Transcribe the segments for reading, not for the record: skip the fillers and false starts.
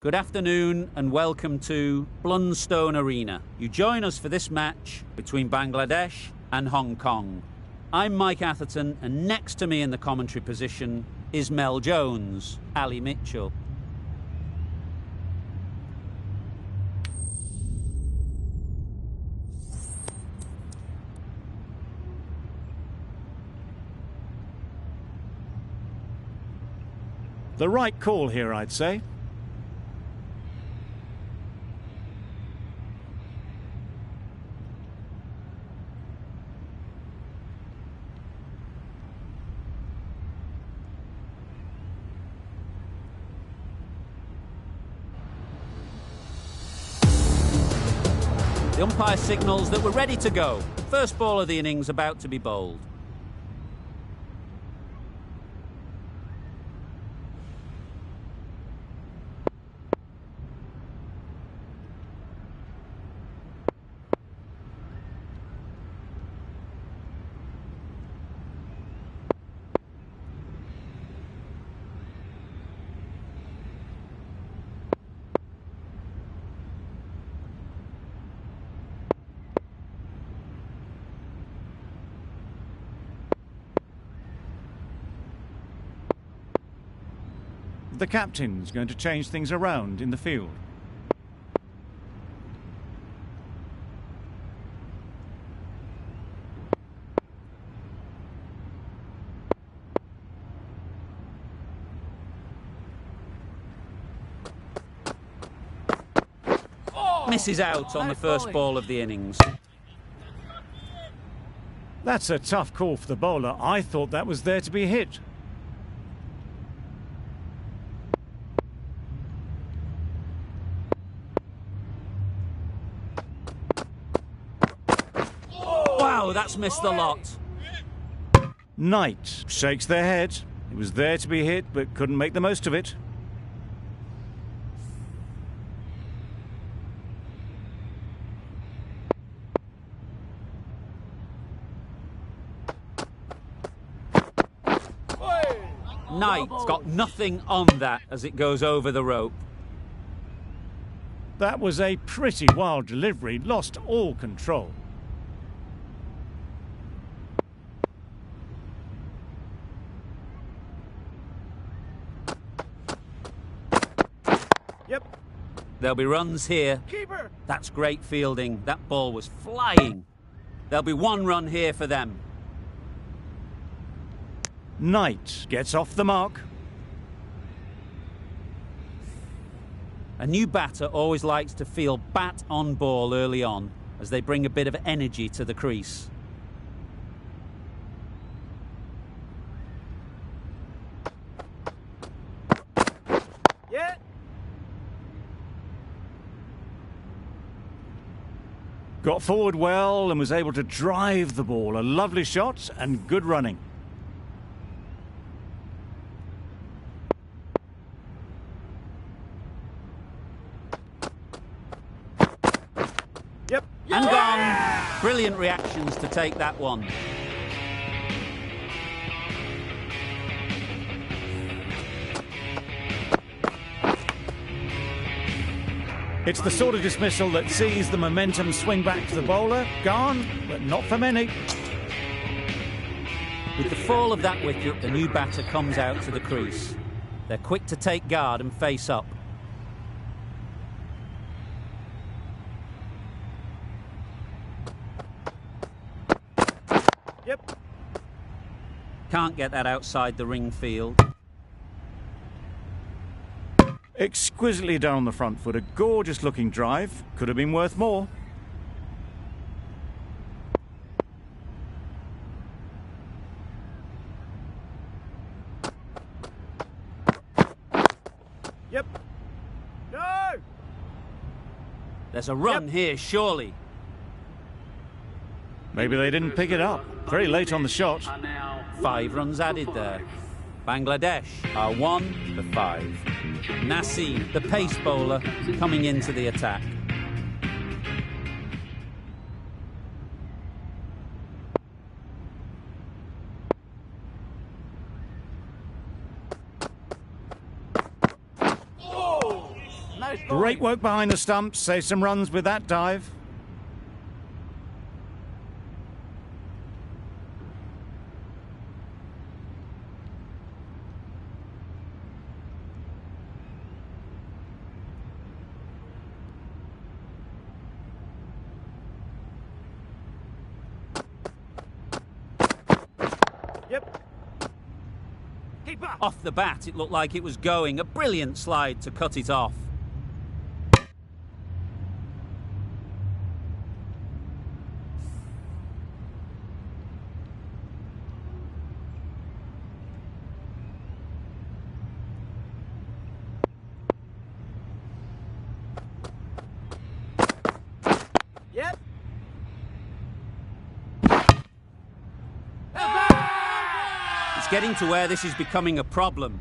Good afternoon and welcome to Blunstone Arena. You join us for this match between Bangladesh and Hong Kong. I'm Mike Atherton, and next to me in the commentary position is Mel Jones, Ali Mitchell. The right call here, I'd say. The umpire signals that we're ready to go. First ball of the innings about to be bowled. The captain's going to change things around in the field. Misses out on the first ball of the innings. That's a tough call for the bowler. I thought that was there to be hit. Wow, that's missed the lot. Knight shakes their head. It was there to be hit, but couldn't make the most of it. Knight's got nothing on that as it goes over the rope. That was a pretty wild delivery, lost all control. Yep. There'll be runs here. Keeper. That's great fielding. That ball was flying. There'll be one run here for them. Knight gets off the mark. A new batter always likes to feel bat on ball early on as they bring a bit of energy to the crease. Yeah. Got forward well and was able to drive the ball. A lovely shot and good running. Yep. And gone. Brilliant reactions to take that one. It's the sort of dismissal that sees the momentum swing back to the bowler. Gone, but not for many. With the fall of that wicket, the new batter comes out to the crease. They're quick to take guard and face up. Yep. Can't get that outside the ring field. Exquisitely down the front foot. A gorgeous looking drive. Could have been worth more. Yep. No! There's a run here, surely. Maybe they didn't pick it up. Very late on the shot. 5 runs added there. Bangladesh are 1 for 5. Naseem, the pace bowler, coming into the attack. Great work behind the stumps. Save some runs with that dive. Yep. Keep up. Off the bat, it looked like it was going. A brilliant slide to cut it off. Yep. It's getting to where this is becoming a problem.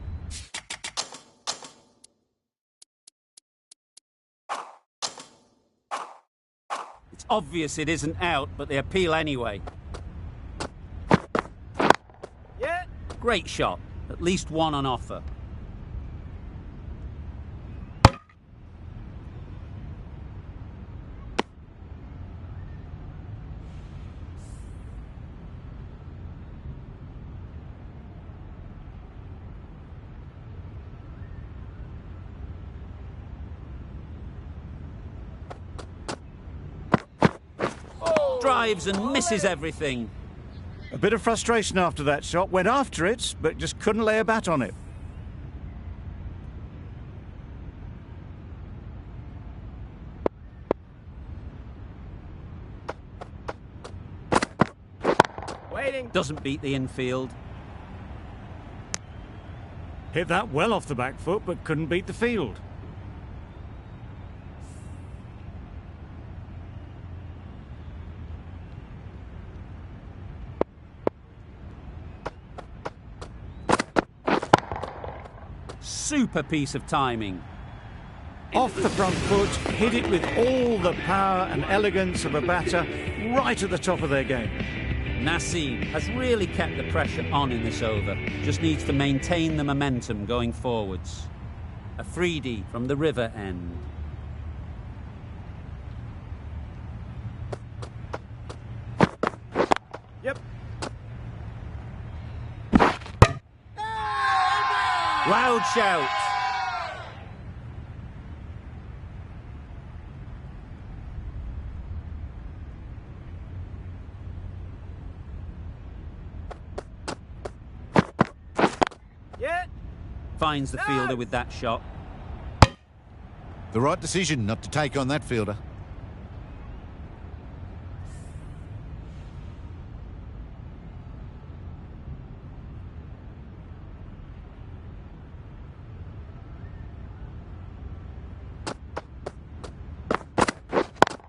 It's obvious it isn't out, but they appeal anyway. Yeah. Great shot. At least one on offer. Drives and misses everything. A bit of frustration after that shot. Went after it, but just couldn't lay a bat on it. Waiting. Doesn't beat the infield. Hit that well off the back foot, but couldn't beat the field. Super piece of timing. Off the front foot, hit it with all the power and elegance of a batter, right at the top of their game. Nassim has really kept the pressure on in this over. Just needs to maintain the momentum going forwards. A 3D from the river end. Yep. Loud shout. Yeah. Finds the fielder with that shot. The right decision not to take on that fielder.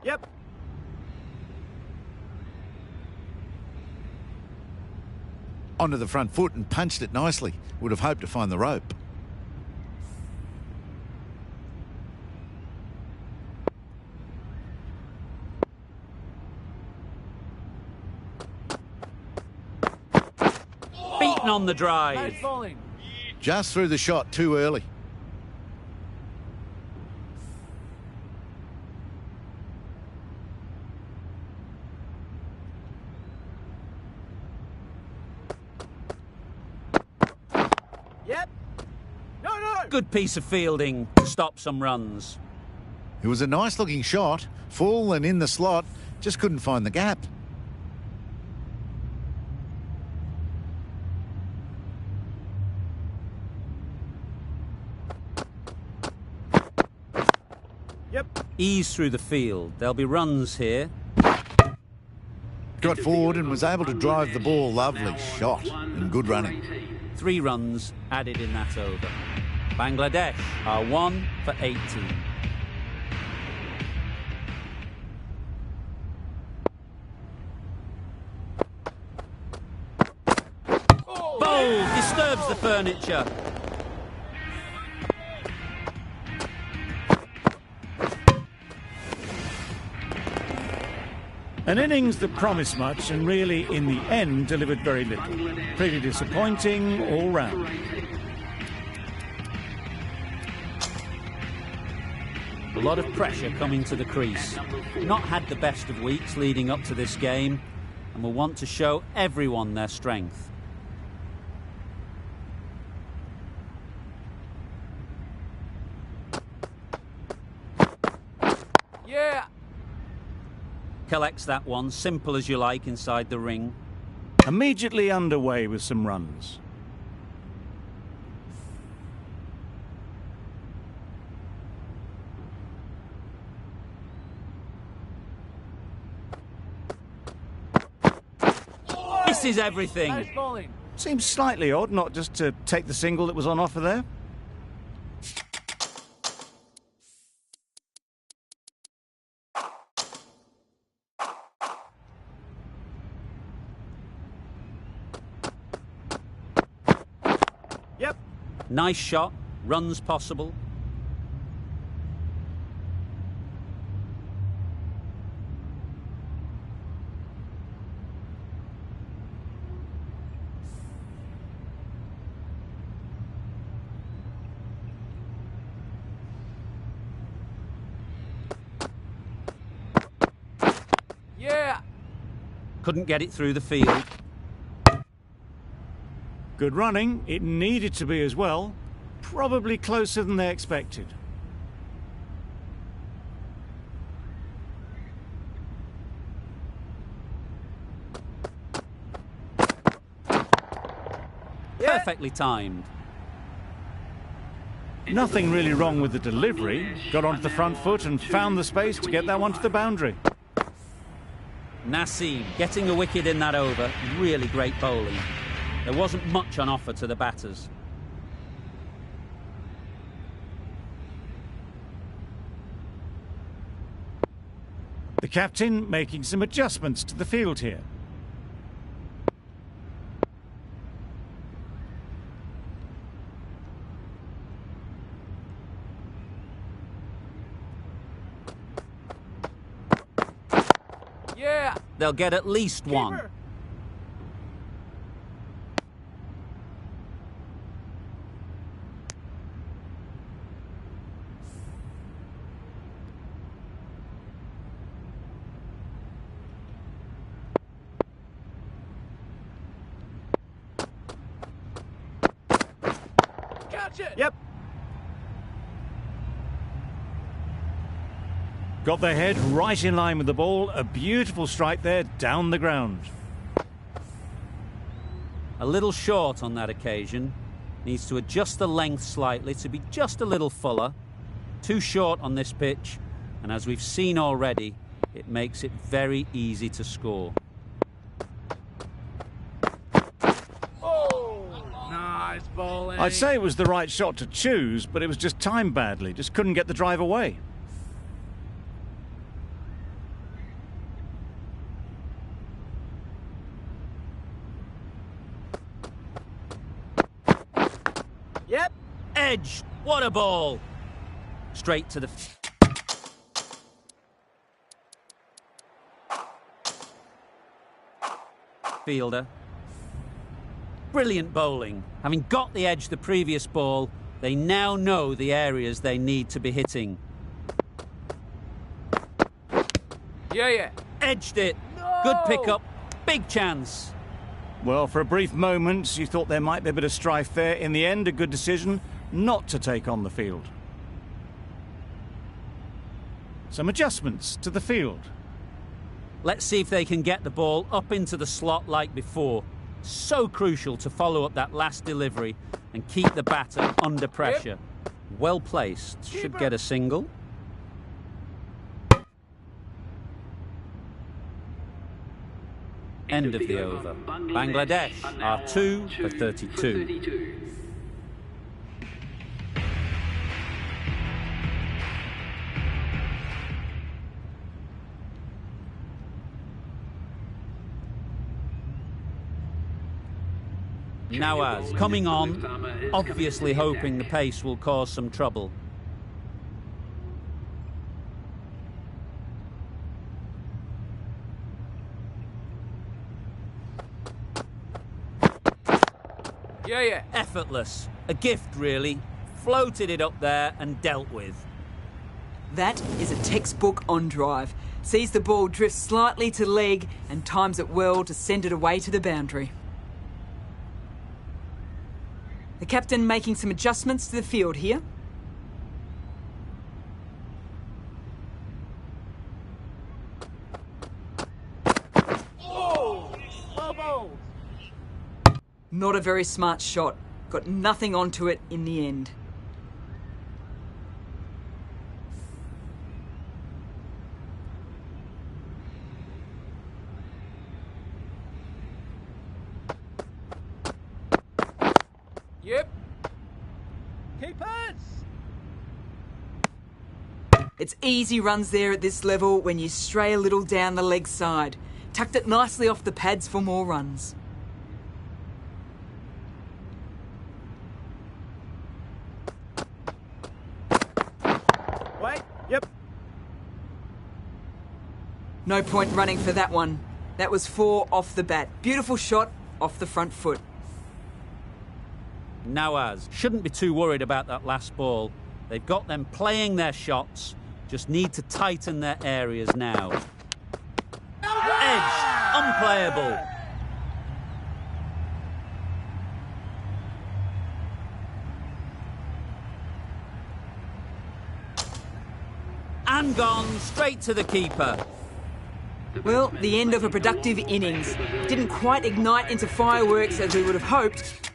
Yep. Onto the front foot and punched it nicely. Would have hoped to find the rope. Beaten on the drive. Just threw the shot too early. Yep. No. Good piece of fielding to stop some runs. It was a nice looking shot, full and in the slot, just couldn't find the gap. Yep. Ease through the field. There'll be runs here. Got forward and was able to drive the ball. Lovely shot and good running. 3 runs added in that over. Bangladesh are 1 for 18. Bold disturbs the furniture. An innings that promised much and really, in the end, delivered very little. Pretty disappointing all round. A lot of pressure coming to the crease. Not had the best of weeks leading up to this game and will want to show everyone their strength. Yeah. Collects that one, simple as you like, inside the ring. Immediately underway with some runs. This is everything. Nice bowling. Seems slightly odd not just to take the single that was on offer there. Yep. Nice shot, runs possible. Yeah. Couldn't get it through the field. Good running. It needed to be as well. Probably closer than they expected. Yeah. Perfectly timed. Nothing really wrong with the delivery. Got onto the front foot and found the space to get that one to the boundary. Nassim getting a wicket in that over. Really great bowling. There wasn't much on offer to the batters. The captain making some adjustments to the field here. Yeah. They'll get at least one. Keeper. Catch it. Yep. Got their head right in line with the ball. A beautiful strike there down the ground. A little short on that occasion. Needs to adjust the length slightly to be just a little fuller. Too short on this pitch, and as we've seen already, it makes it very easy to score. Oh. Nice bowling. I'd say it was the right shot to choose, but it was just timed badly. Just couldn't get the drive away. Yep. Edge! What a ball! Straight to the... fielder. Brilliant bowling. Having got the edge the previous ball, they now know the areas they need to be hitting. Yeah. Edged it. No! Good pickup. Big chance. Well, for a brief moment, you thought there might be a bit of strife there. In the end, a good decision not to take on the field. Some adjustments to the field. Let's see if they can get the ball up into the slot like before. So crucial to follow up that last delivery and keep the batter under pressure. Well placed. Should get a single. End of the over. Bangladesh are 2 for 32. Nawaz coming on, obviously hoping the pace will cause some trouble. Yeah. Effortless. A gift, really. Floated it up there and dealt with. That is a textbook on drive. Sees the ball drift slightly to leg and times it well to send it away to the boundary. The captain making some adjustments to the field here. Not a very smart shot. Got nothing onto it in the end. Yep. Keepers! It's easy runs there at this level when you stray a little down the leg side. Tucked it nicely off the pads for more runs. Wait. Yep. No point running for that one. That was 4 off the bat. Beautiful shot off the front foot. Nawaz shouldn't be too worried about that last ball. They've got them playing their shots, just need to tighten their areas now. Edged, unplayable. And gone straight to the keeper. Well, the end of a productive innings. Didn't quite ignite into fireworks as we would have hoped.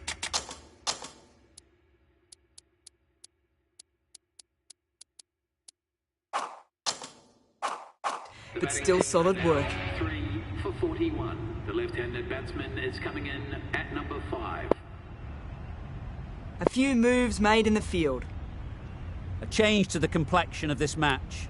But still solid work. 3 for 41. The left-handed batsman is coming in at number 5. A few moves made in the field. A change to the complexion of this match.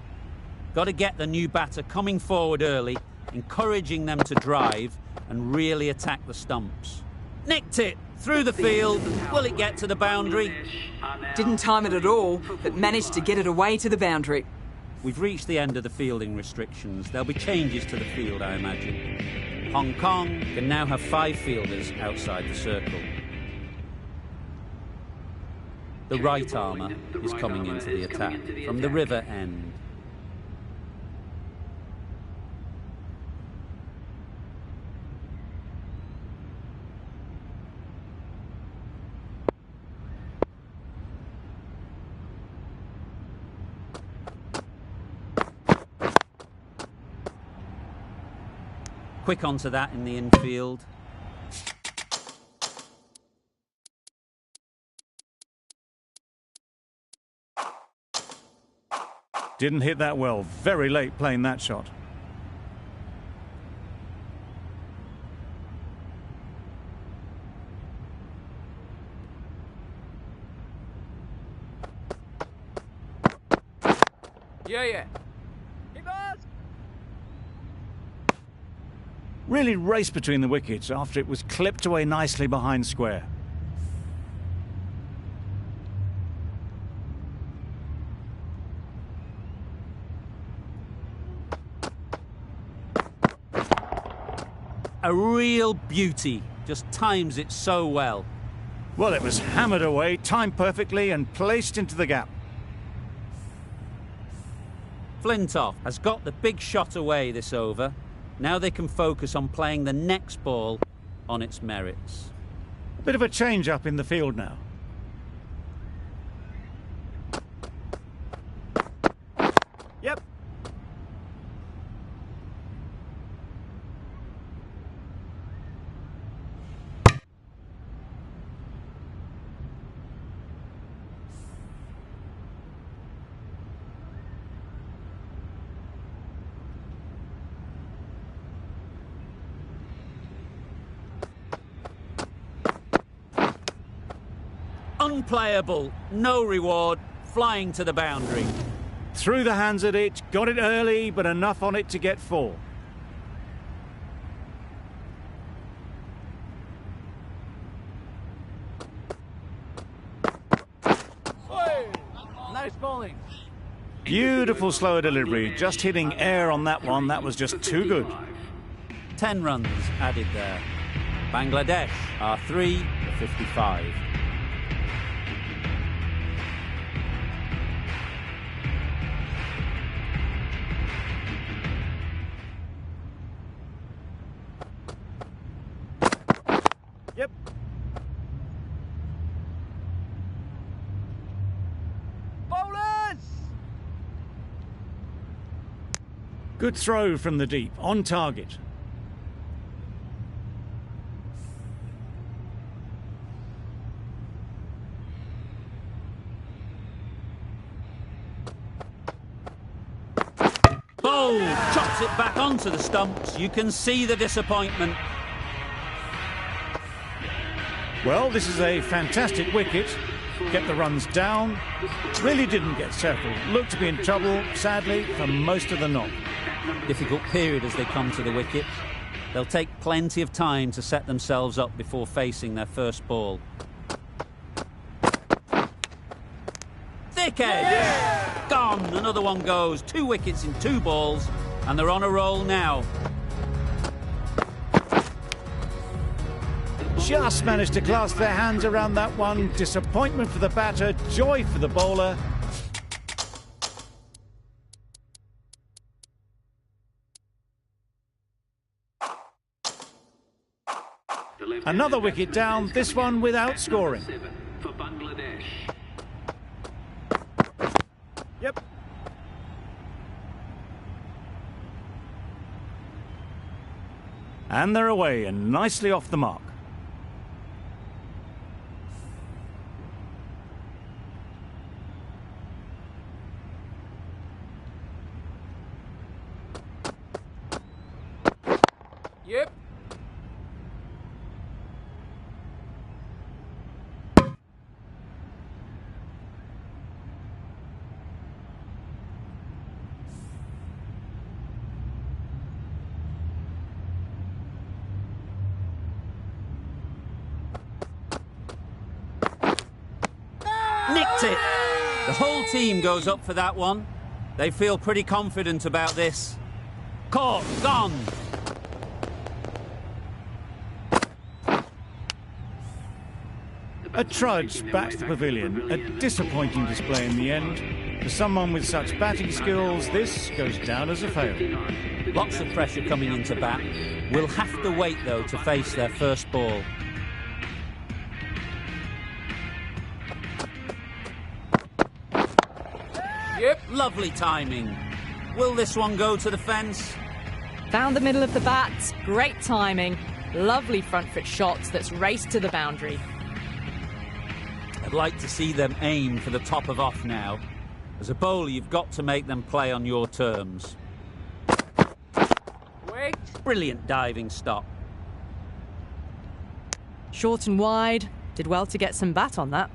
Got to get the new batter coming forward early, encouraging them to drive and really attack the stumps. Nicked it through the field. Will it get to the boundary? Didn't time it at all, but managed to get it away to the boundary. We've reached the end of the fielding restrictions. There'll be changes to the field, I imagine. Hong Kong can now have 5 fielders outside the circle. The right armour is coming into the attack from the river end. Quick onto that in the infield. Didn't hit that well. Very late playing that shot. Yeah. Keepers! Really raced between the wickets after it was clipped away nicely behind square. A real beauty. Just times it so well. Well, it was hammered away, timed perfectly and placed into the gap. Flintoff has got the big shot away this over. Now they can focus on playing the next ball on its merits. A bit of a change up in the field now. Yep. Unplayable, no reward, flying to the boundary. Threw the hands at it, got it early, but enough on it to get 4. Nice bowling. Beautiful slower delivery, just hitting air on that one. That was just too good. 10 runs added there. Bangladesh are 3 for 55. Good throw from the deep, on target. Bold! Chops it back onto the stumps. You can see the disappointment. Well, this is a fantastic wicket. Kept the runs down. Really didn't get settled. Looked to be in trouble, sadly, for most of the knock. Difficult period as they come to the wicket. They'll take plenty of time to set themselves up before facing their first ball. Thick edge! Yeah! Gone! Another one goes. 2 wickets in 2 balls, and they're on a roll now. Just managed to clasp their hands around that one. Disappointment for the batter, joy for the bowler. Another wicket down, this one without scoring. For Bangladesh. Yep. And they're away and nicely off the mark. Yep. Nicked it! The whole team goes up for that one. They feel pretty confident about this. Caught, gone! A trudge back to the pavilion. A disappointing display in the end. For someone with such batting skills, this goes down as a fail. Lots of pressure coming into bat. Will have to wait, though, to face their first ball. Yep. Lovely timing. Will this one go to the fence? Found the middle of the bat. Great timing. Lovely front foot shot that's raced to the boundary. I'd like to see them aim for the top of off now. As a bowler, you've got to make them play on your terms. Wait. Brilliant diving stop. Short and wide. Did well to get some bat on that.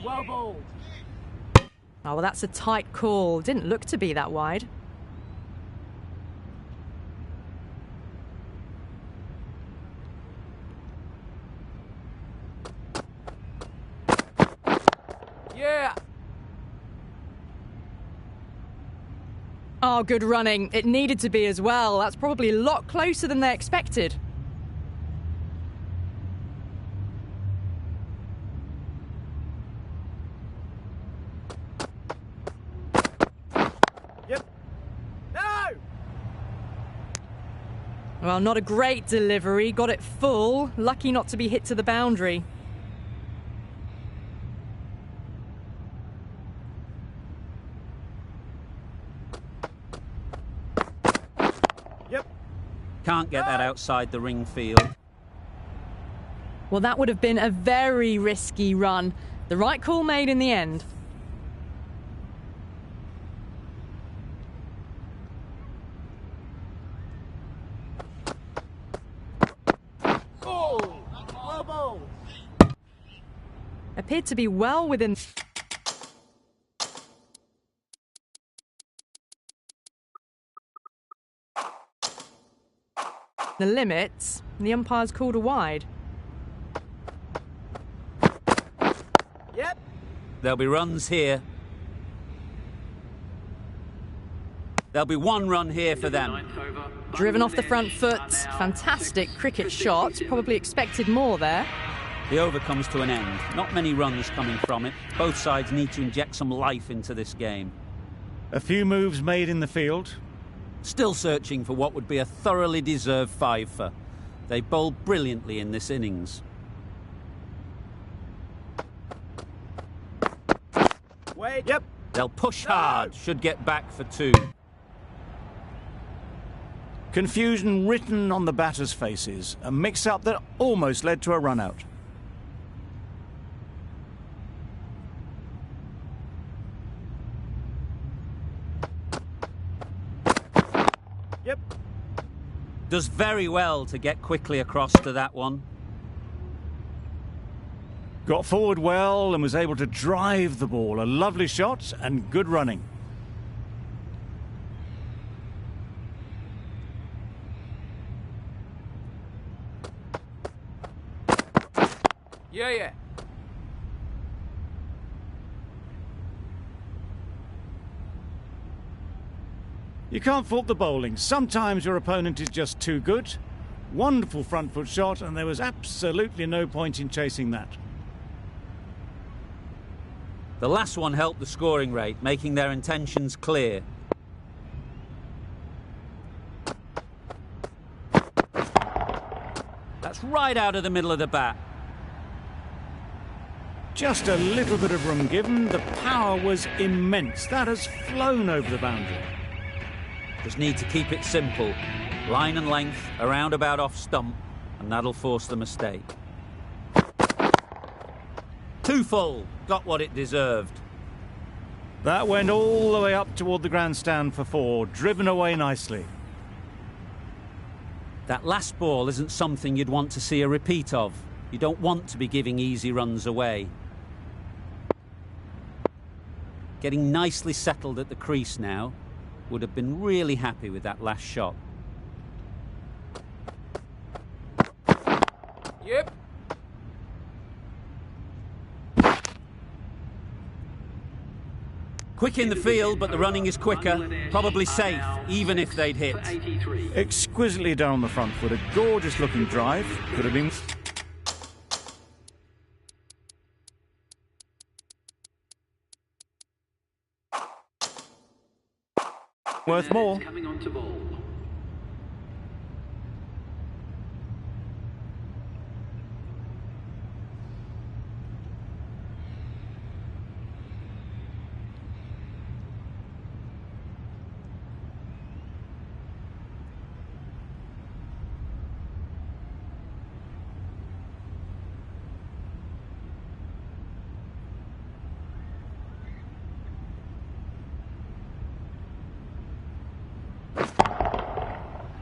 Well bowled. Oh, well, that's a tight call. Didn't look to be that wide. Yeah. Oh, good running. It needed to be as well. That's probably a lot closer than they expected. Yep. No! Well, not a great delivery. Got it full. Lucky not to be hit to the boundary. Yep. Can't get that outside the ring field. Well, that would have been a very risky run. The right call made in the end. Oh! Well bowled. Appeared to be well within the limits. The umpire's called a wide. Yep. There'll be runs here. There'll be 1 run here for them. Driven off the front foot. Fantastic cricket shot. Probably expected more there. The over comes to an end. Not many runs coming from it. Both sides need to inject some life into this game. A few moves made in the field. still searching for what would be a thoroughly deserved fiver. They bowled brilliantly in this innings. Wait. Yep. They'll push hard, should get back for 2. Confusion written on the batters' faces. A mix-up that almost led to a run-out. Yep. Does very well to get quickly across to that one. Got forward well and was able to drive the ball. A lovely shot and good running. Yeah. You can't fault the bowling. Sometimes your opponent is just too good. Wonderful front foot shot, and there was absolutely no point in chasing that. The last one helped the scoring rate, making their intentions clear. That's right out of the middle of the bat. Just a little bit of room given. The power was immense. That has flown over the boundary. Just need to keep it simple. Line and length, around about off stump, and that'll force the mistake. Too full. Got what it deserved. That went all the way up toward the grandstand for 4, driven away nicely. That last ball isn't something you'd want to see a repeat of. You don't want to be giving easy runs away. Getting nicely settled at the crease now. Would have been really happy with that last shot. Yep. Quick in the field, but the running is quicker. Probably safe, even if they'd hit. 83. Exquisitely done on the front foot. A gorgeous looking drive. Could have been... worth more. Coming on to bowl.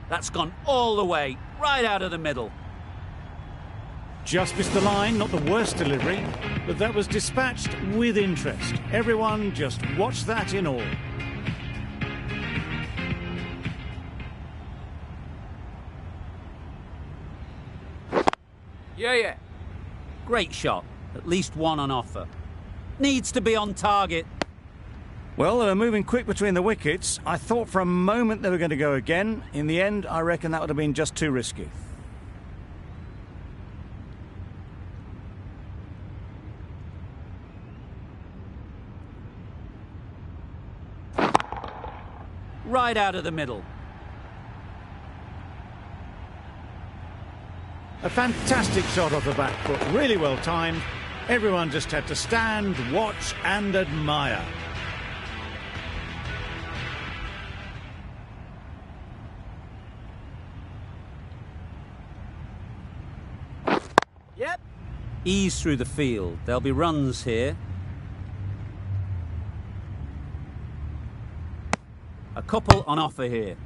That's gone all the way, right out of the middle. Just missed the line, not the worst delivery, but that was dispatched with interest. Everyone just watched that in awe. Yeah. Great shot. At least one on offer. Needs to be on target. Well, they were moving quick between the wickets. I thought for a moment they were going to go again. In the end, I reckon that would have been just too risky. Right out of the middle. A fantastic shot off the back foot, really well timed. Everyone just had to stand, watch and admire. Yep. Ease through the field. There'll be runs here. A couple on offer here.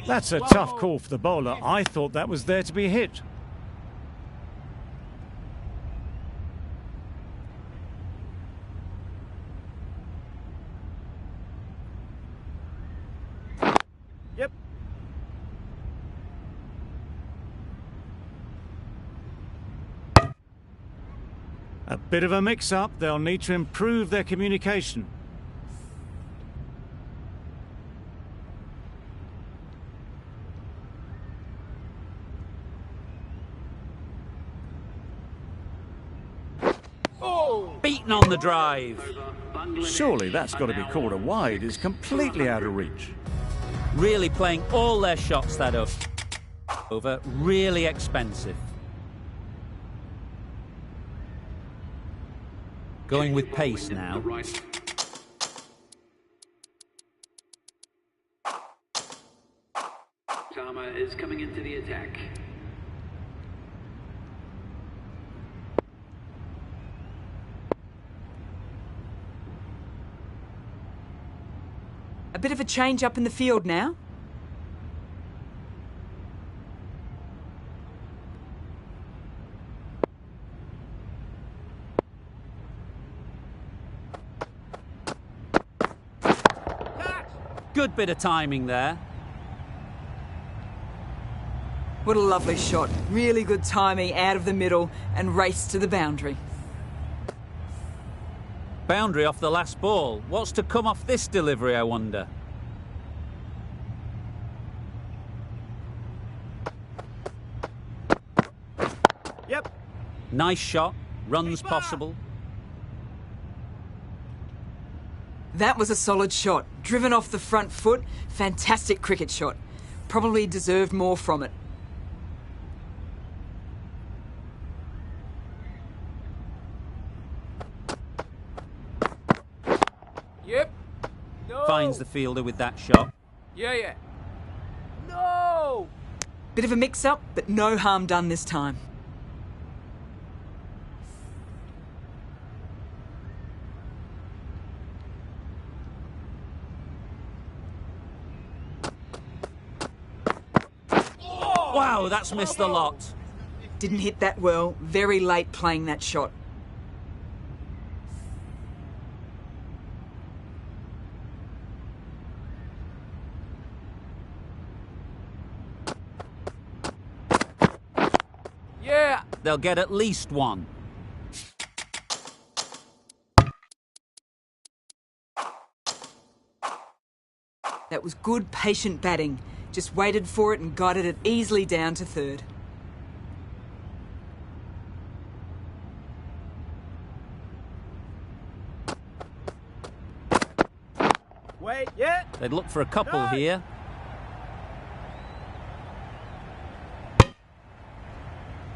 That's a tough call for the bowler. I thought that was there to be hit. Yep. A bit of a mix-up. They'll need to improve their communication. beaten on the drive. Surely that's got to be called a wide. It's completely out of reach. Really playing all their shots that over. Really expensive. Going with pace now. Tama is coming into the attack. A bit of a change up in the field now. Good bit of timing there. What a lovely shot. Really good timing out of the middle and race to the boundary. Boundary off the last ball. What's to come off this delivery, I wonder? Yep. Nice shot. Runs possible. That was a solid shot. Driven off the front foot. Fantastic cricket shot. Probably deserved more from it. Yep. No. Finds the fielder with that shot. Yeah. No. Bit of a mix-up, but no harm done this time. Wow, that's missed the lot. Didn't hit that well. Very late playing that shot. Yeah. They'll get at least one. That was good, patient batting. Just waited for it and guided it easily down to third. Wait. Yeah. They'd look for a couple here.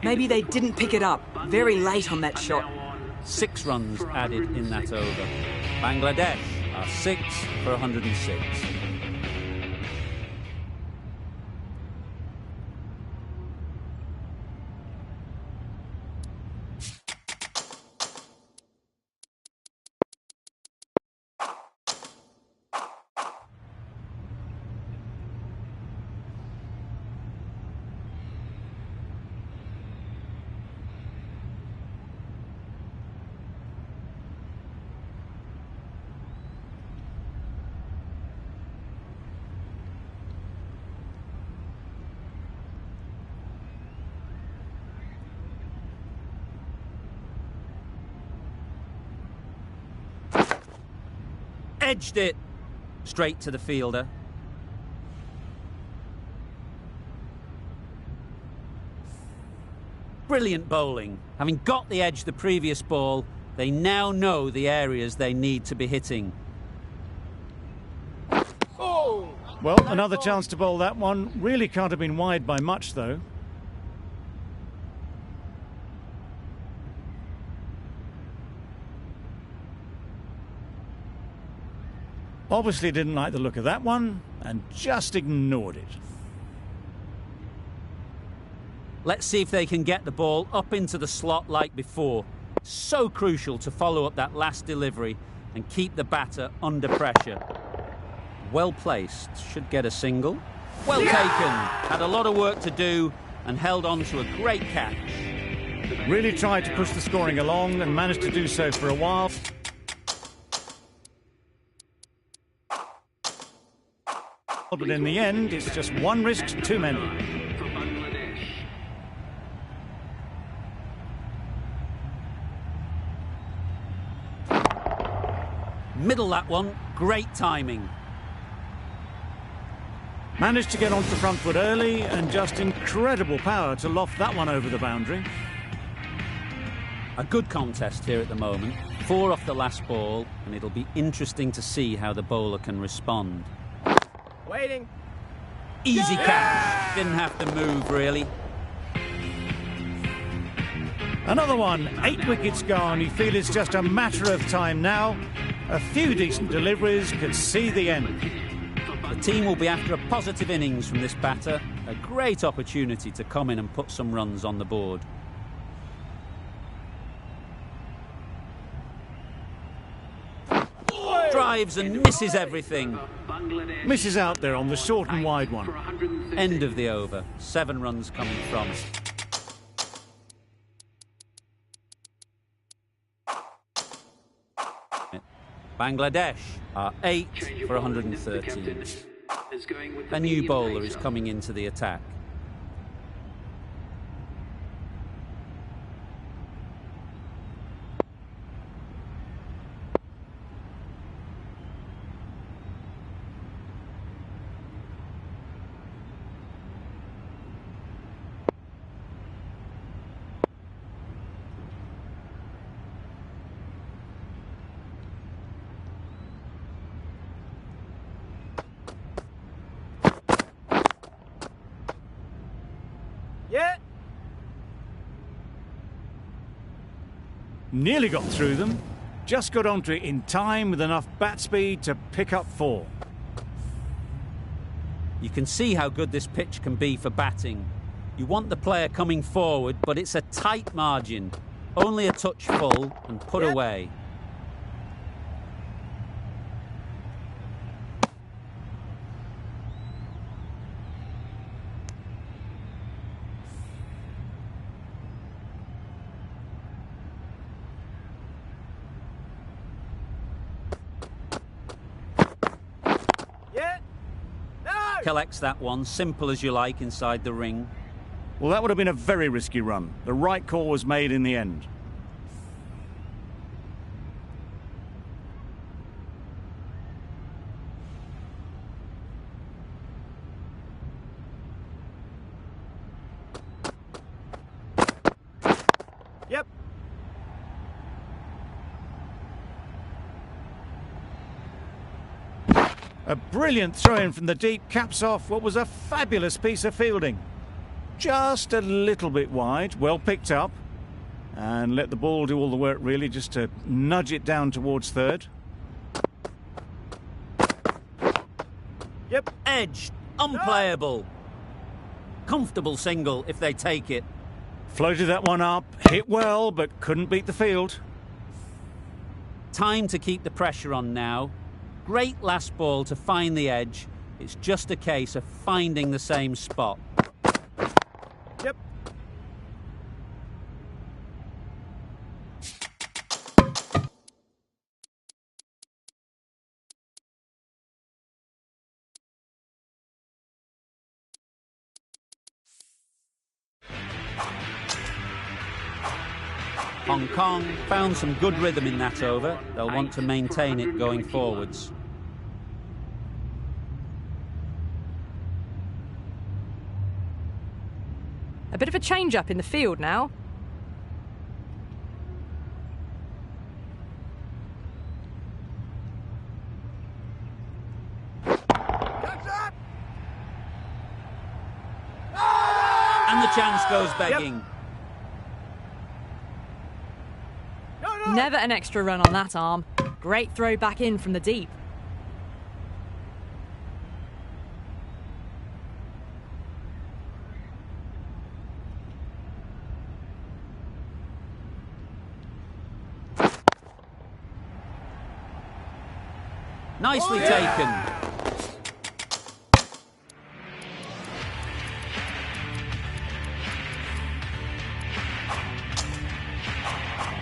Maybe they didn't pick it up. Very late on that shot. 6 runs added in that over. Bangladesh are 6 for 106. Edged it straight to the fielder. Brilliant bowling. Having got the edge the previous ball, they now know the areas they need to be hitting. Well, another chance to bowl that one. Really can't have been wide by much, though. Obviously didn't like the look of that one and just ignored it. Let's see if they can get the ball up into the slot like before. So crucial to follow up that last delivery and keep the batter under pressure. Well placed. Should get a single. Well taken. Had a lot of work to do and held on to a great catch. Really tried to push the scoring along and managed to do so for a while. But in the end, it's just one risk too many. Middle that one. Great timing. Managed to get onto the front foot early and just incredible power to loft that one over the boundary. A good contest here at the moment. 4 off the last ball, and it'll be interesting to see how the bowler can respond. Waiting. Easy catch. Didn't have to move, really. Another one, 8 wickets gone. You feel it's just a matter of time now. A few decent deliveries could see the end. The team will be after a positive innings from this batter. A great opportunity to come in and put some runs on the board. Drives and misses everything. Misses out there on the short and wide one. End of the over. 7 runs coming from it. Bangladesh are 8 for 113. A new bowler is coming into the attack. Yeah. Nearly got through them. Just got onto it in time with enough bat speed to pick up 4. You can see how good this pitch can be for batting. You want the player coming forward, but it's a tight margin. Only a touch full and put away. Collects that one, simple as you like, inside the ring. Well, that would have been a very risky run. The right call was made in the end. Yep. A brilliant throw-in from the deep caps off what was a fabulous piece of fielding. Just a little bit wide, well picked up. And let the ball do all the work, really, just to nudge it down towards third. Yep. Edge, unplayable. Comfortable single if they take it. Floated that one up, hit well, but couldn't beat the field. Time to keep the pressure on now. Great last ball to find the edge. It's just a case of finding the same spot. Yep. Hong Kong found some good rhythm in that over. They'll want to maintain it going forwards. A bit of a change-up in the field now. And the chance goes begging. Yep. Never an extra run on that arm. Great throw back in from the deep. Nicely taken.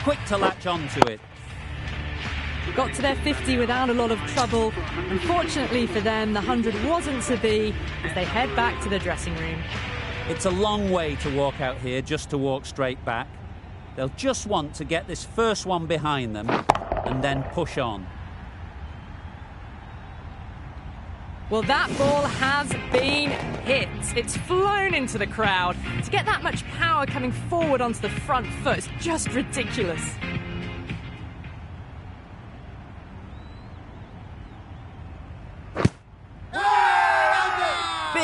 Quick to latch onto it. Got to their 50 without a lot of trouble. Unfortunately for them, the 100 wasn't to be as they head back to the dressing room. It's a long way to walk out here just to walk straight back. They'll just want to get this first one behind them and then push on. Well, that ball has been hit. It's flown into the crowd. To get that much power coming forward onto the front foot is just ridiculous.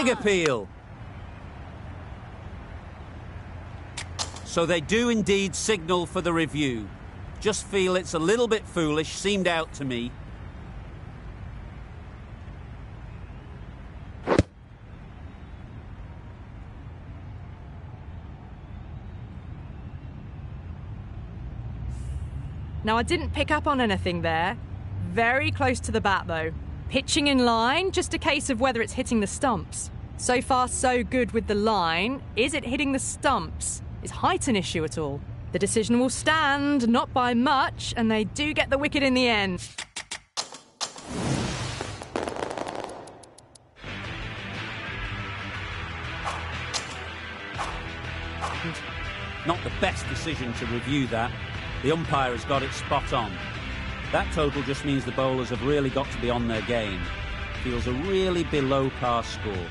Big appeal. So they do indeed signal for the review. Just feel it's a little bit foolish, seemed out to me. Now, I didn't pick up on anything there. Very close to the bat, though. Pitching in line, just a case of whether it's hitting the stumps. So far, so good with the line. Is it hitting the stumps? Is height an issue at all? The decision will stand, not by much, and they do get the wicket in the end. Not the best decision to review that. The umpire has got it spot on. That total just means the bowlers have really got to be on their game. Feels a really below par score.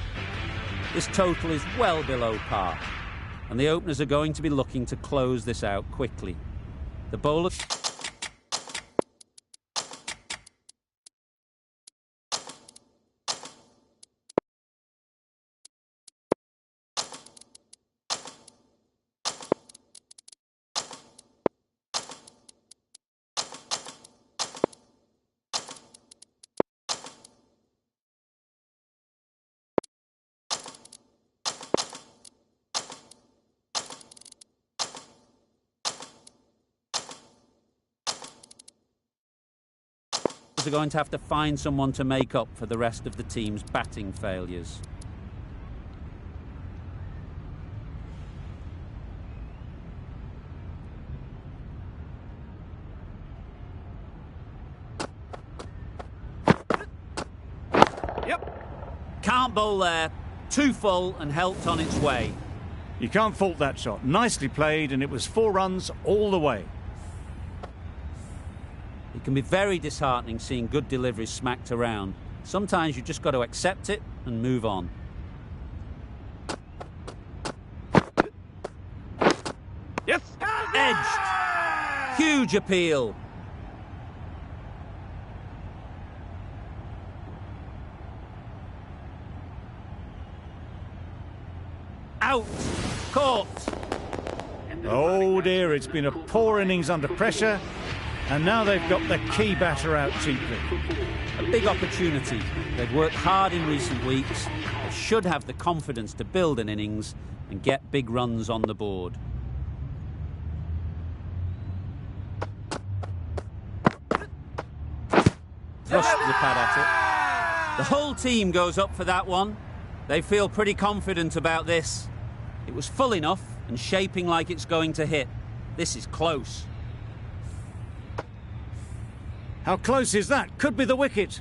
This total is well below par, and the openers are going to be looking to close this out quickly. The bowlers... are going to have to find someone to make up for the rest of the team's batting failures. Yep. Can't bowl there. Too full and helped on its way. You can't fault that shot. Nicely played, and it was 4 runs all the way. It can be very disheartening seeing good deliveries smacked around. Sometimes you just got to accept it and move on. Yes. Edged. Huge appeal. Out. Caught. Oh dear, it's been a poor innings under pressure, and now they've got the key batter out cheaply. A big opportunity. They've worked hard in recent weeks. They should have the confidence to build an innings and get big runs on the board. Thrust the pad at it. The whole team goes up for that one. They feel pretty confident about this. It was full enough and shaping like it's going to hit. This is close. How close is that? Could be the wicket.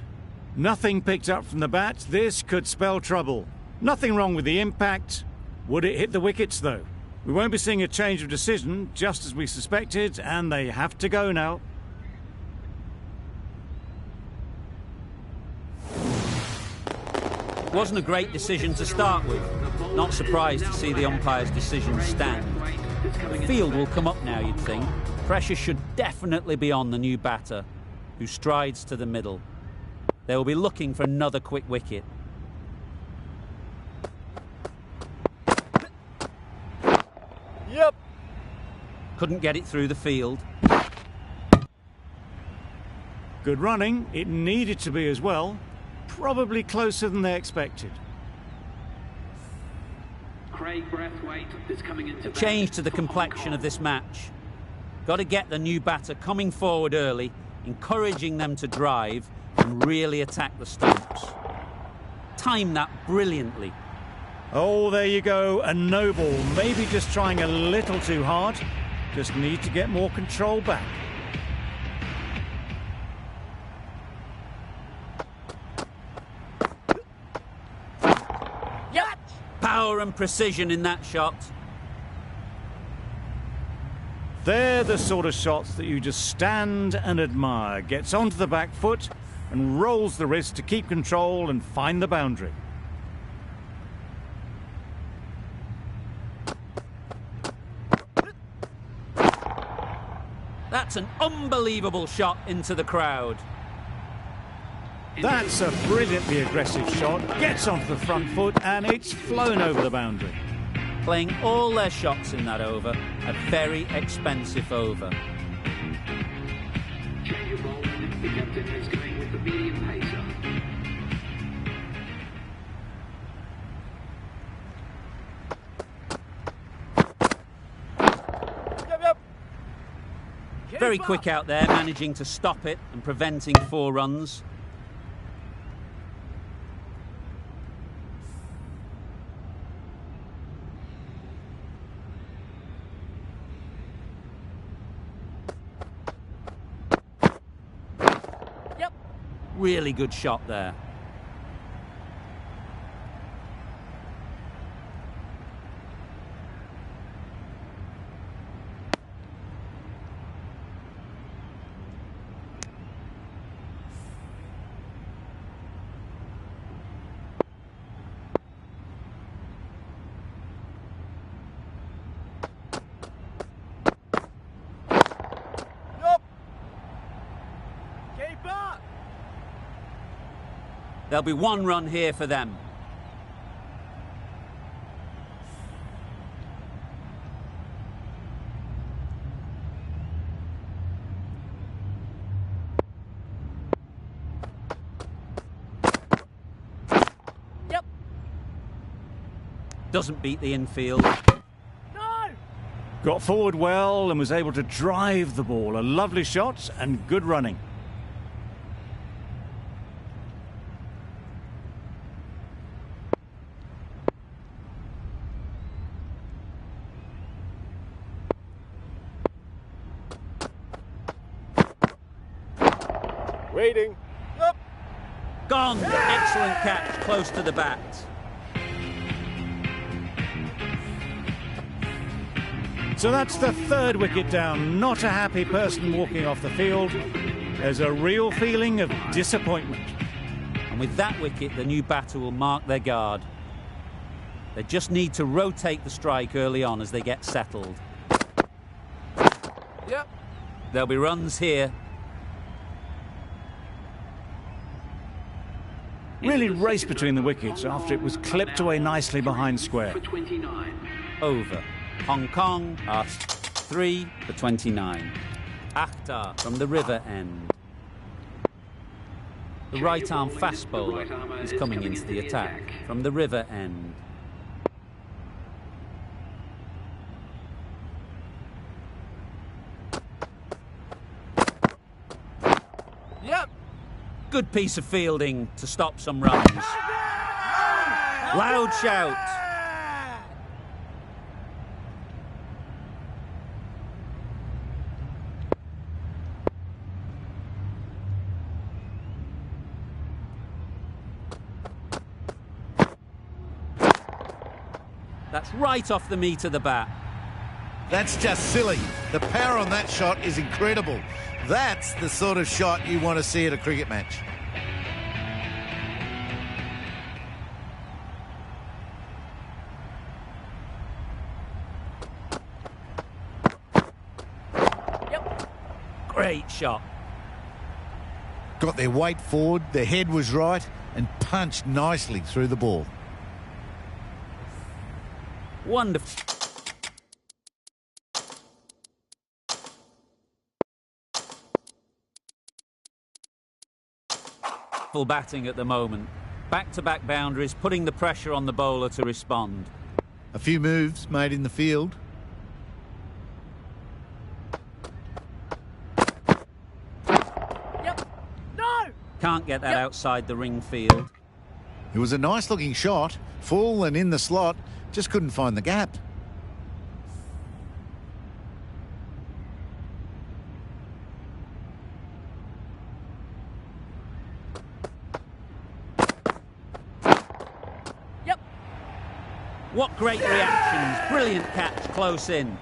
Nothing picked up from the bat. This could spell trouble. Nothing wrong with the impact. Would it hit the wickets, though? We won't be seeing a change of decision, just as we suspected, and they have to go now. Wasn't a great decision to start with. Not surprised to see the umpire's decision stand. The field will come up now, you'd think. Pressure should definitely be on the new batter, who strides to the middle. They will be looking for another quick wicket. Yep. Couldn't get it through the field. Good running. It needed to be as well. Probably closer than they expected. Craig Brathwaite is coming into A change to the complexion of this match. Got to get the new batter coming forward early, encouraging them to drive and really attack the stumps. Time that brilliantly. Oh, there you go. A no ball. Maybe just trying a little too hard. Just need to get more control back. Power and precision in that shot. They're the sort of shots that you just stand and admire. Gets onto the back foot and rolls the wrist to keep control and find the boundary. That's an unbelievable shot into the crowd. That's a brilliantly aggressive shot. Gets onto the front foot and it's flown over the boundary. Playing all their shots in that over, a very expensive over. Change of ball. The captain is going with the medium pacer. Very quick out there, managing to stop it and preventing 4 runs. Yep. Really good shot there. There'll be 1 run here for them. Yep. Doesn't beat the infield. No! Got forward well and was able to drive the ball. A lovely shot and good running. Waiting. Up. Gone! Excellent catch, close to the bat. So that's the 3rd wicket down. Not a happy person walking off the field. There's a real feeling of disappointment. And with that wicket, the new batter will mark their guard. They just need to rotate the strike early on as they get settled. Yep. There'll be runs here. Really raced between the wickets after it was clipped away nicely behind square. For 29. Over. Hong Kong are 3 for 29. Akhtar from the river end. The right-arm fast bowler is coming into the attack from the river end. Yep. Good piece of fielding to stop some runs. Loud shout. That's right off the meat of the bat. That's just silly. The power on that shot is incredible. That's the sort of shot you want to see at a cricket match. Yep. Great shot. Got their weight forward, their head was right, and punched nicely through the ball. Wonderful. Full batting at the moment. Back-to-back boundaries, putting the pressure on the bowler to respond. A few moves made in the field. Yep. No! Can't get that outside the ring field. It was a nice looking shot, full and in the slot, just couldn't find the gap. Yep. What great reactions. Brilliant catch close in.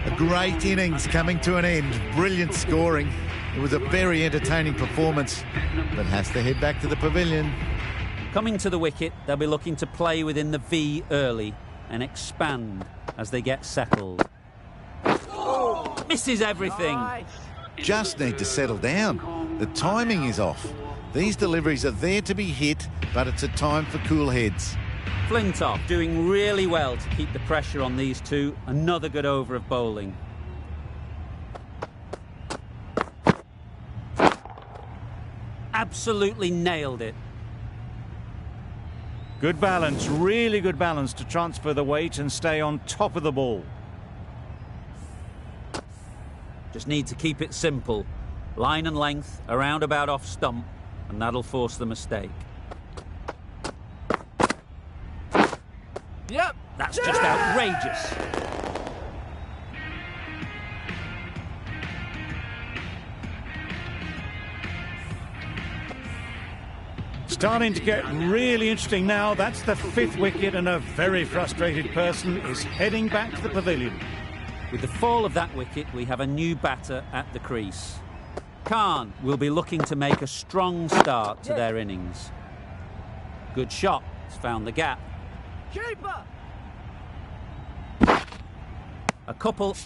A great innings coming to an end. Brilliant scoring. It was a very entertaining performance, but has to head back to the pavilion. Coming to the wicket, they'll be looking to play within the V early and expand as they get settled. Misses everything. just need to settle down. The timing is off. These deliveries are there to be hit, but it's a time for cool heads. Flintoff doing really well to keep the pressure on these two. Another good over of bowling. Absolutely nailed it. Good balance, really good balance to transfer the weight and stay on top of the ball. Just need to keep it simple. Line and length, around about off stump, and that'll force the mistake. Yep. That's just outrageous. Starting to get really interesting now. That's the 5th wicket, and a very frustrated person is heading back to the pavilion. With the fall of that wicket, we have a new batter at the crease. Khan will be looking to make a strong start to their innings. Good shot. It's found the gap. Keeper. A couple.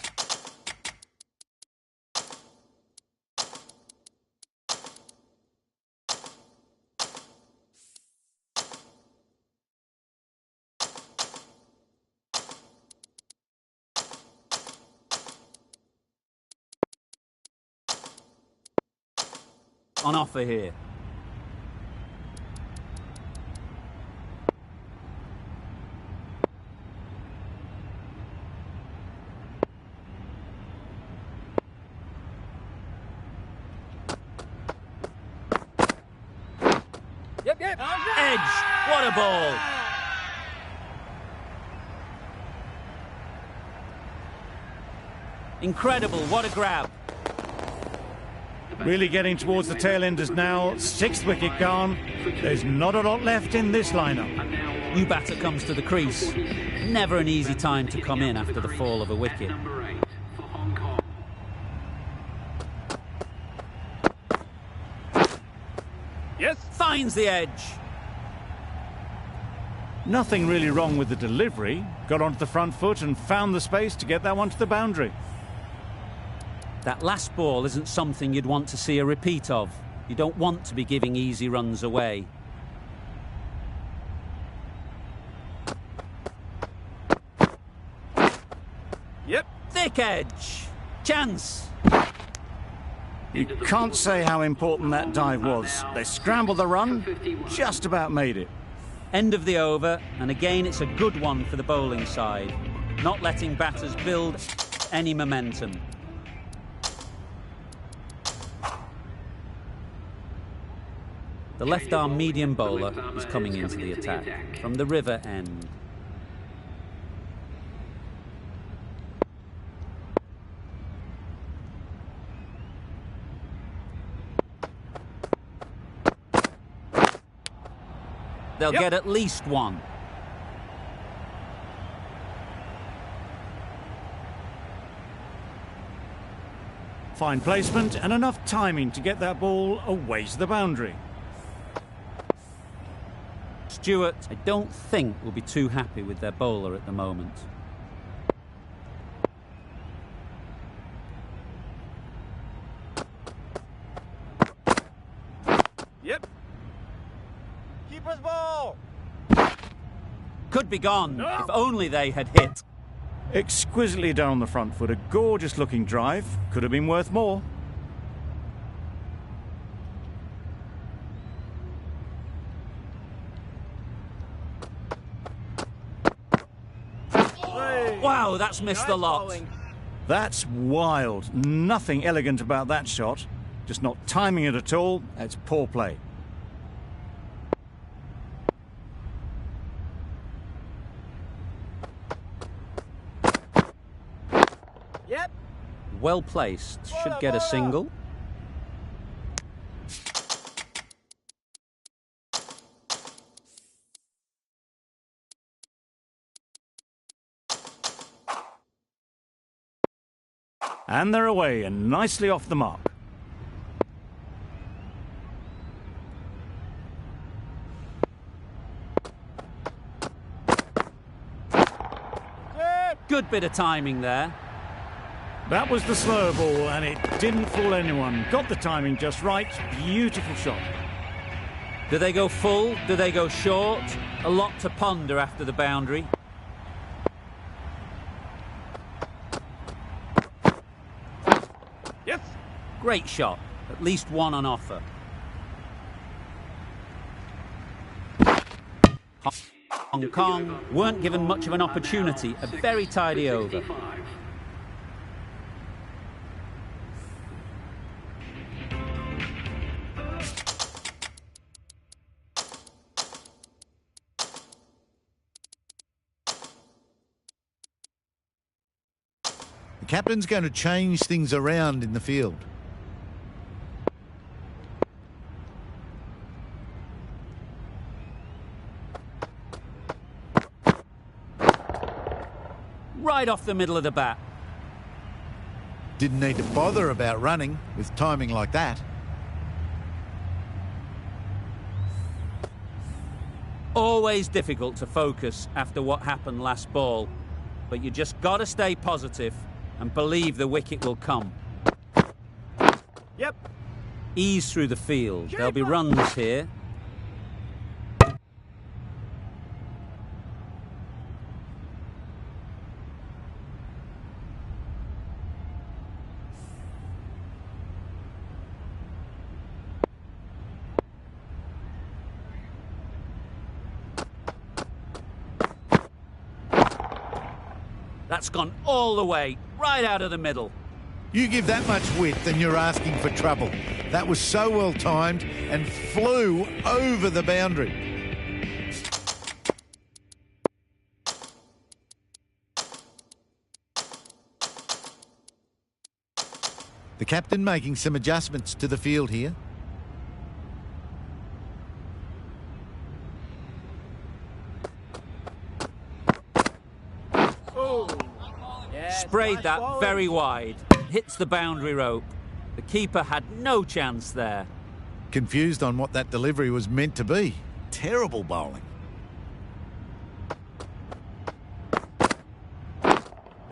On offer here. Yep. Edge. What a ball. Incredible. What a grab. Really getting towards the tail enders now. 6th wicket gone. There's not a lot left in this lineup. New batter comes to the crease. Never an easy time to come in after the fall of a wicket. Number 8 for Hong Kong. Yes. Finds the edge. Nothing really wrong with the delivery. Got onto the front foot and found the space to get that one to the boundary. That last ball isn't something you'd want to see a repeat of. You don't want to be giving easy runs away. Yep. Thick edge. Chance. You can't say how important that dive was. They scrambled the run, just about made it. End of the over, and again it's a good one for the bowling side. Not letting batters build any momentum. The left-arm medium bowler is coming into the attack from the river end. They'll get at least one. Fine placement and enough timing to get that ball away to the boundary. Stewart, I don't think, will be too happy with their bowler at the moment. Yep. Keeper's ball. Could be gone, if only they had hit. Exquisitely done on the front foot. A gorgeous looking drive. Could have been worth more. Wow, that's missed the lot. Bowling. That's wild. Nothing elegant about that shot. Just not timing it at all. It's poor play. Yep. Well placed, should get a single. And they're away and nicely off the mark. Good bit of timing there. That was the slower ball, and it didn't fool anyone. Got the timing just right. Beautiful shot. Do they go full? Do they go short? A lot to ponder after the boundary. Yes. Great shot. At least one on offer. Hong Kong weren't given much of an opportunity. A very tidy over. The captain's going to change things around in the field. Right off the middle of the bat. Didn't need to bother about running with timing like that. Always difficult to focus after what happened last ball, but you just got to stay positive and believe the wicket will come. Yep. Ease through the field. There'll be runs here. That's gone all the way, right out of the middle. You give that much width and you're asking for trouble. That was so well timed and flew over the boundary. The captain making some adjustments to the field here. Sprayed that very wide. Hits the boundary rope. The keeper had no chance there. Confused on what that delivery was meant to be. Terrible bowling.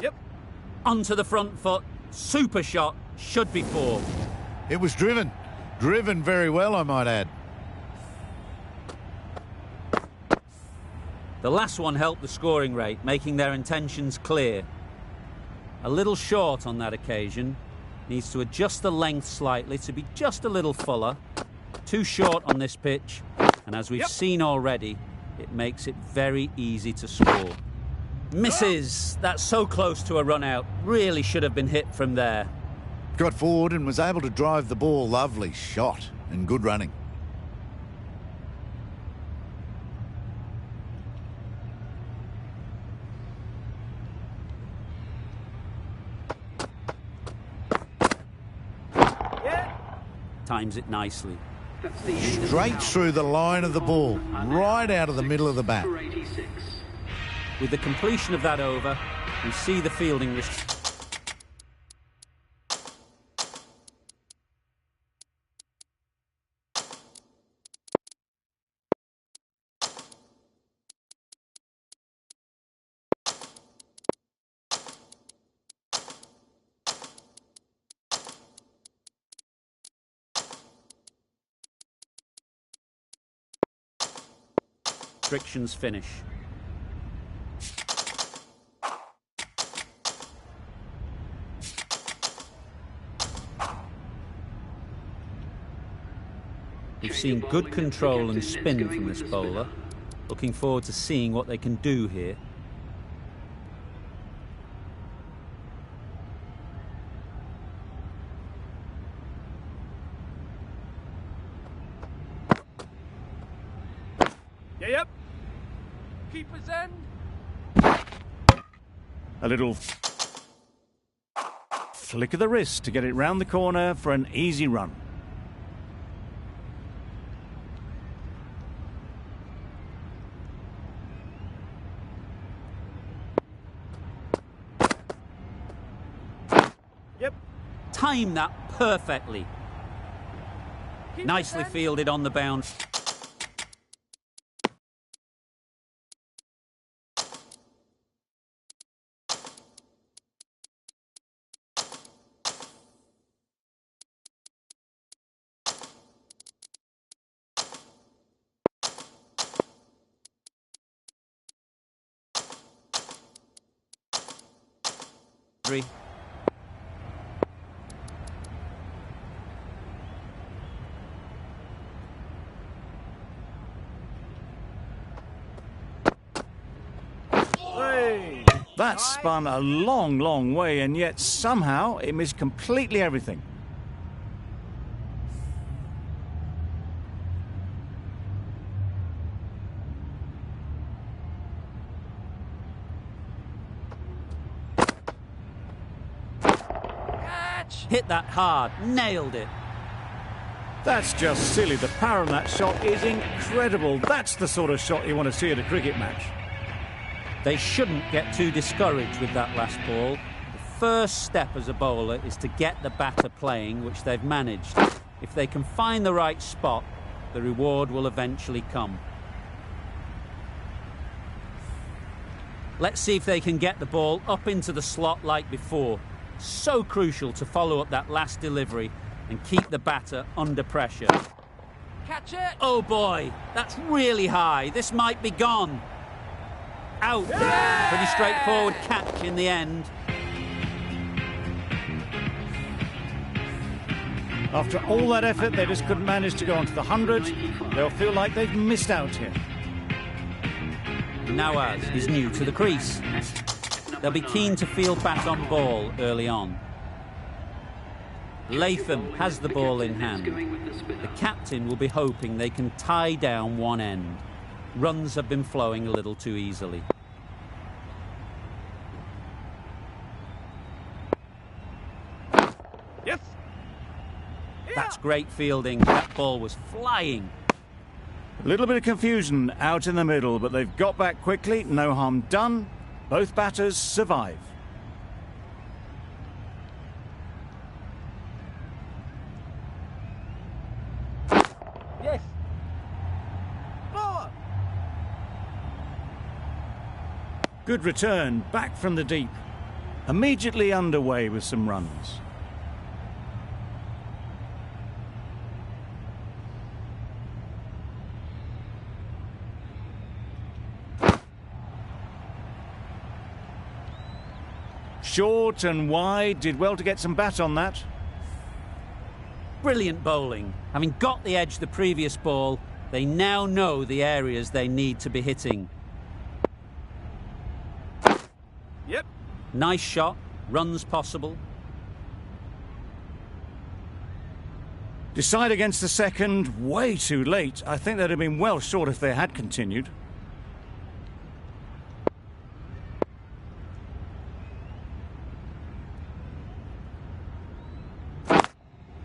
Yep. Onto the front foot. Super shot. Should be four. It was driven. Driven very well, I might add. The last one helped the scoring rate, making their intentions clear. A little short on that occasion. Needs to adjust the length slightly to be just a little fuller. Too short on this pitch. And as we've seen already, it makes it very easy to score. Misses. That's so close to a run out. Really should have been hit from there. Got forward and was able to drive the ball. Lovely shot and good running. Times it nicely. Straight through the line of the ball, right out of the middle of the bat. With the completion of that over, we see the fielding restrictions finish. We've seen good control and spin from this bowler. Looking forward to seeing what they can do here. Yep. Keeper's end. A little flick of the wrist to get it round the corner for an easy run. Yep. Time that perfectly. Nicely fielded on the bounce. boundary. That spun a long, long way, and yet somehow it missed completely everything. Hit that hard, nailed it. That's just silly. The power on that shot is incredible. That's the sort of shot you want to see at a cricket match. They shouldn't get too discouraged with that last ball. The first step as a bowler is to get the batter playing, which they've managed. If they can find the right spot, the reward will eventually come. Let's see if they can get the ball up into the slot like before. So crucial to follow up that last delivery and keep the batter under pressure. Catch it! Oh boy, that's really high. This might be gone. Out. Yeah! Pretty straightforward catch in the end. After all that effort, they just couldn't manage to go onto the 100. They'll feel like they've missed out here. Nawaz is new to the crease. They'll be keen to field bat on ball early on. Latham has the ball in hand. The captain will be hoping they can tie down one end. Runs have been flowing a little too easily. Yes! That's great fielding. That ball was flying. A little bit of confusion out in the middle, but they've got back quickly. No harm done. Both batters survive. Yes! Forward! Good return, back from the deep. Immediately underway with some runs. Short and wide, did well to get some bat on that. Brilliant bowling. Having got the edge the previous ball, they now know the areas they need to be hitting. Yep. Nice shot, runs possible. Decide against the second, way too late. I think they'd have been well short if they had continued.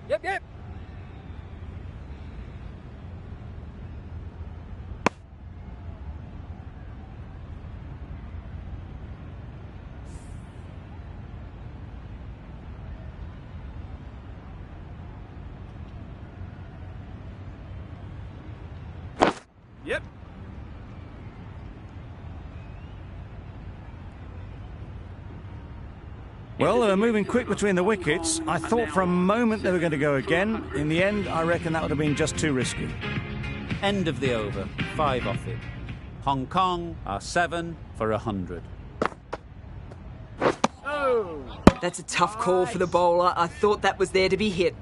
Yep, yep. Yep. Well, they were moving quick between the wickets. I thought for a moment they were going to go again. In the end, I reckon that would have been just too risky. End of the over, 5 off it. Hong Kong are 7 for 100. Oh! That's a tough call for the bowler. I thought that was there to be hit.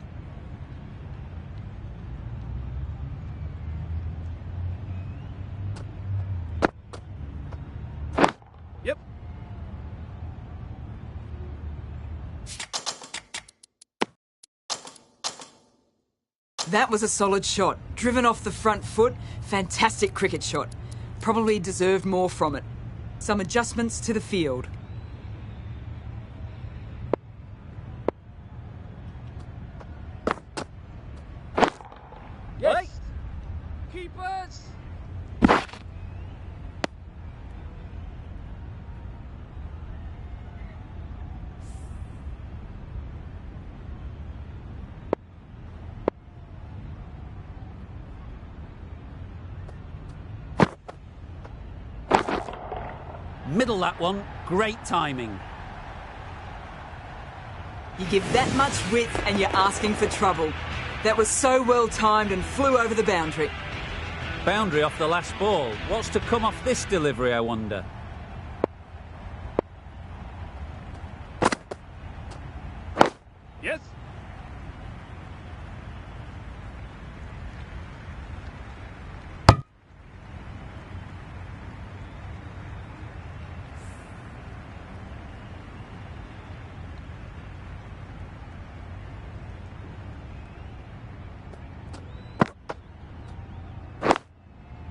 Yep. That was a solid shot. Driven off the front foot. Fantastic cricket shot. Probably deserved more from it. Some adjustments to the field. Yes! Keepers! Middle that one, great timing. You give that much width and you're asking for trouble. That was so well timed and flew over the boundary. Boundary off the last ball. What's to come off this delivery, I wonder?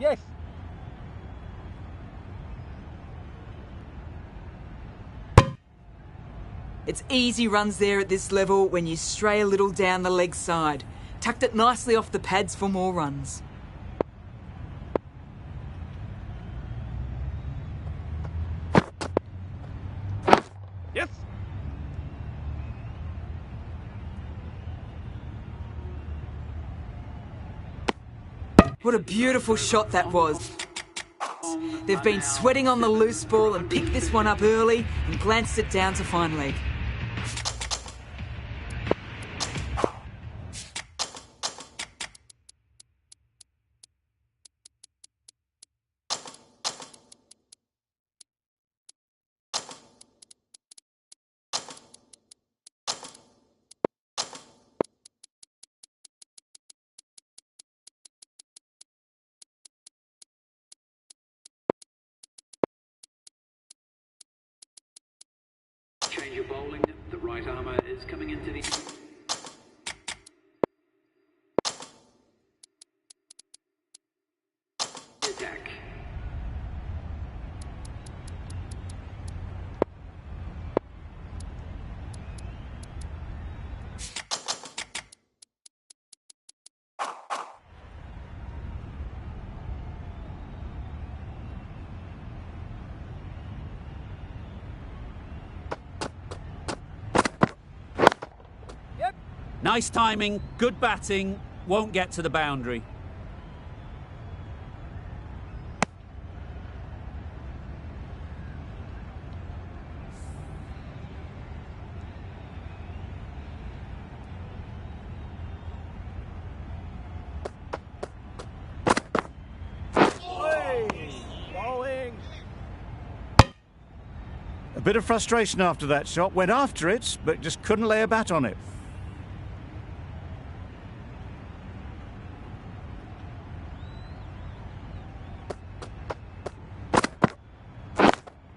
Yes. It's easy runs there at this level when you stray a little down the leg side. Tucked it nicely off the pads for more runs. Yes. What a beautiful shot that was. They've been sweating on the loose ball and picked this one up early and glanced it down to fine leg. Change of bowling. The right armour is coming into the attack. Nice timing, good batting, won't get to the boundary. Bowling. A bit of frustration after that shot. Went after it, but just couldn't lay a bat on it.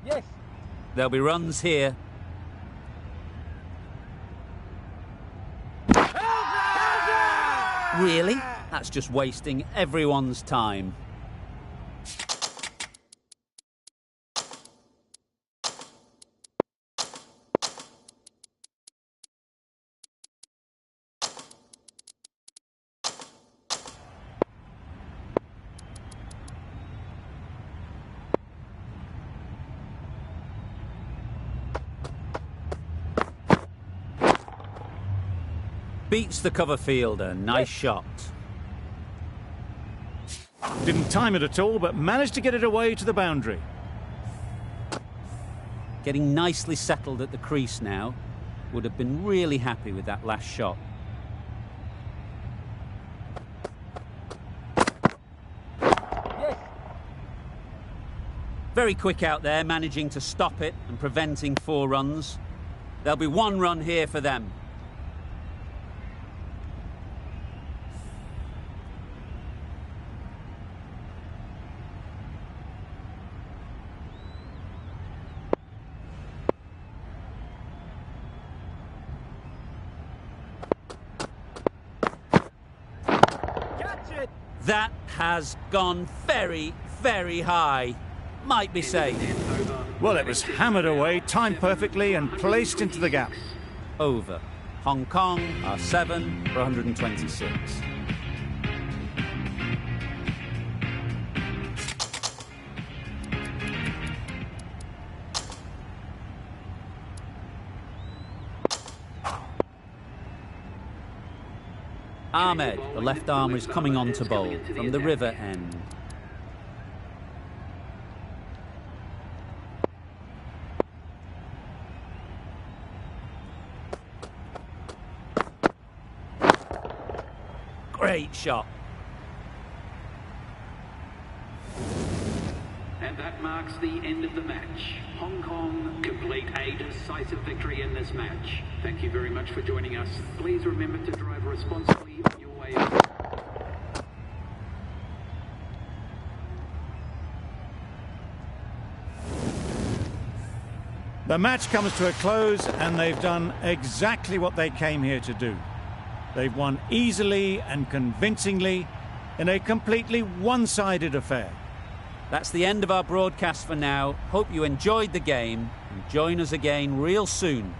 Yes. There'll be runs here. Really? That's just wasting everyone's time. Beats the cover fielder. Nice shot. Didn't time it at all, but managed to get it away to the boundary. Getting nicely settled at the crease now. Would have been really happy with that last shot. Yes. Very quick out there, managing to stop it and preventing 4 runs. There'll be 1 run here for them. That has gone very, very high. Might be safe. Well, it was hammered away, timed perfectly and placed into the gap. Over. Hong Kong are 7 for 126. Ahmed, the left armour, is coming on to bowl from the river end. Great shot. And that marks the end of the match. Hong Kong complete a decisive victory in this match. Thank you very much for joining us. Please remember to drive responsibly on your way home. The match comes to a close and they've done exactly what they came here to do. They've won easily and convincingly, in a completely one-sided affair. That's the end of our broadcast for now. Hope you enjoyed the game and join us again real soon